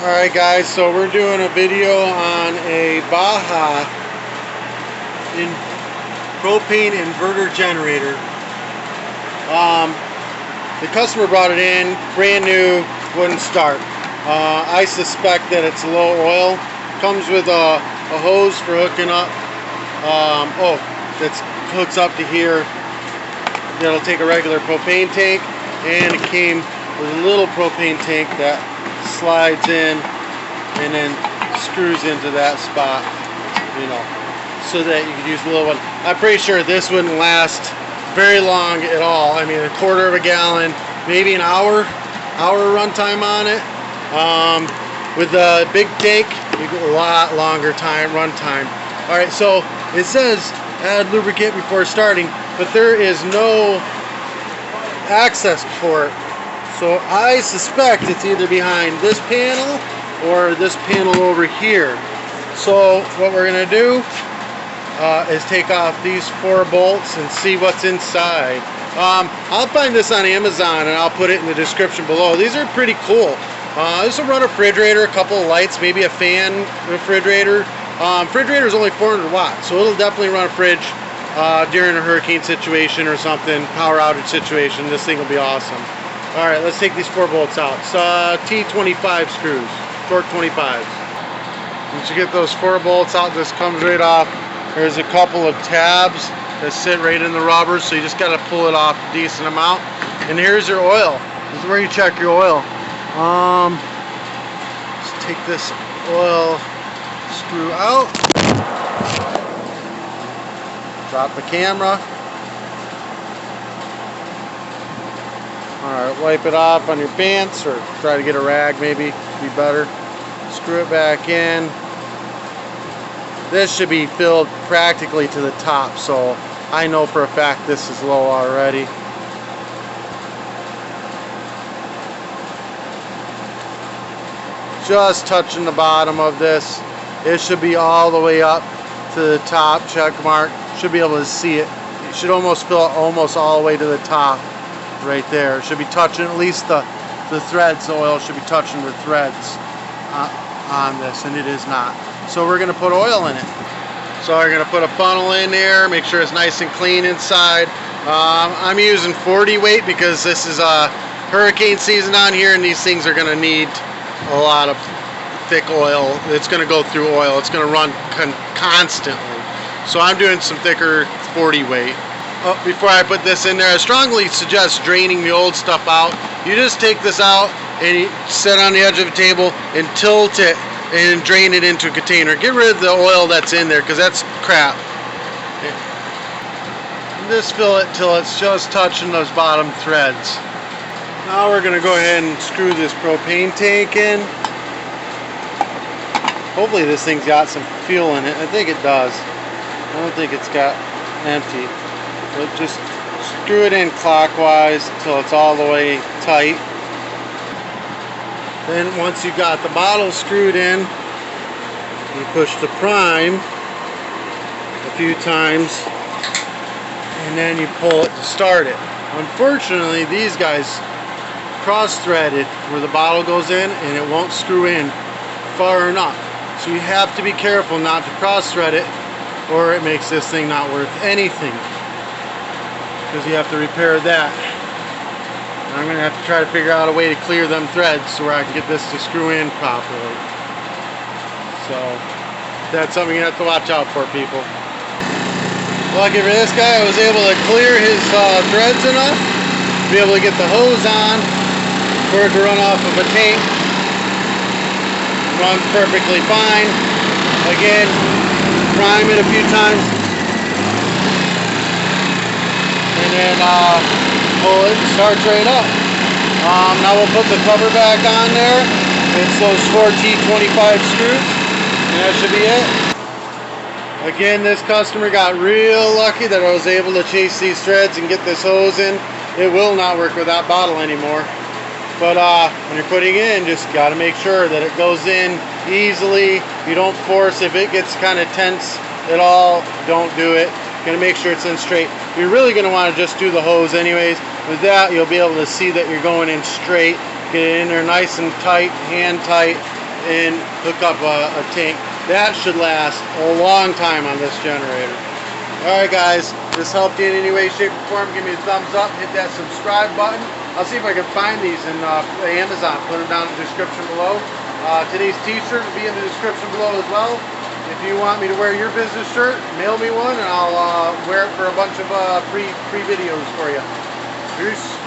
Alright guys, so we're doing a video on a Baja propane inverter generator. The customer brought it in, brand new, wouldn't start. I suspect that it's low oil. Comes with a hose for hooking up. That hooks up to here. That'll take a regular propane tank, and it came with a little propane tank that slides in and then screws into that spot, so that you could use the little one. I'm pretty sure this wouldn't last very long at all. I mean, a quarter of a gallon, maybe an hour runtime on it. With the big tank, you get a lot longer run time. All right, so it says add lubricant before starting, but there is no access for it. So I suspect it's either behind this panel or this panel over here. So what we're gonna do is take off these 4 bolts and see what's inside. I'll find this on Amazon and I'll put it in the description below. These are pretty cool. This will run a refrigerator, a couple of lights, maybe a fan refrigerator. Refrigerator is only 400 watts, so it'll definitely run a fridge during a hurricane situation or something, power outage situation. This thing will be awesome. All right, let's take these 4 bolts out. It's T25 screws, torque 25s. Once you get those 4 bolts out, this comes right off. There's a couple of tabs that sit right in the rubber, so you just got to pull it off a decent amount. And here's your oil. This is where you check your oil. Let's take this oil screw out. Drop the camera. Alright, wipe it off on your pants, or try to get a rag, maybe be better. Screw it back in. This should be filled practically to the top, so I know for a fact this is low already. Just touching the bottom of this. It should be all the way up to the top, check mark. Should be able to see it. You should almost fill it almost all the way to the top. Right there. It should be touching at least the threads. The oil should be touching the threads on this, and it is not. So we're going to put oil in it. So we're going to put a funnel in there, make sure it's nice and clean inside. I'm using 40 weight because this is hurricane season on here, and these things are going to need a lot of thick oil. It's going to go through oil. It's going to run constantly. So I'm doing some thicker 40 weight. Before I put this in there, I strongly suggest draining the old stuff out. You just take this out and you sit on the edge of the table and tilt it and drain it into a container. Get rid of the oil that's in there, because that's crap. Just fill it till it's just touching those bottom threads. Now we're going to go ahead and screw this propane tank in. Hopefully this thing's got some fuel in it. I think it does. I don't think it's got empty. But just screw it in clockwise until it's all the way tight. Then once you got the bottle screwed in, you push the prime a few times, and then you pull it to start it. Unfortunately, these guys cross-threaded where the bottle goes in, and it won't screw in far enough. So you have to be careful not to cross-thread it, or it makes this thing not worth anything. Because you have to repair that. And I'm going to have to try to figure out a way to clear them threads so where I can get this to screw in properly. So that's something you have to watch out for, people. Lucky for this guy, I was able to clear his threads enough to be able to get the hose on for it to run off of a tank. Runs perfectly fine. Again, prime it a few times. And then pull it and starts right up. Now we'll put the cover back on there. It's those 4 T25 screws, and that should be it. Again, this customer got real lucky that I was able to chase these threads and get this hose in. It will not work with that bottle anymore. But when you're putting it in, just got to make sure that it goes in easily. You don't force. If it gets kind of tense at all, don't do it. Gonna make sure it's in straight. You're really gonna want to just do the hose anyways. With that, you'll be able to see that you're going in straight. Get it in there nice and tight, hand tight, and hook up a tank. That should last a long time on this generator. Alright guys, this helped you in any way, shape, or form, give me a thumbs up, hit that subscribe button. I'll see if I can find these in Amazon, put them down in the description below. Today's t-shirt will be in the description below as well. If you want me to wear your business shirt, mail me one and I'll wear it for a bunch of free videos for you. Peace.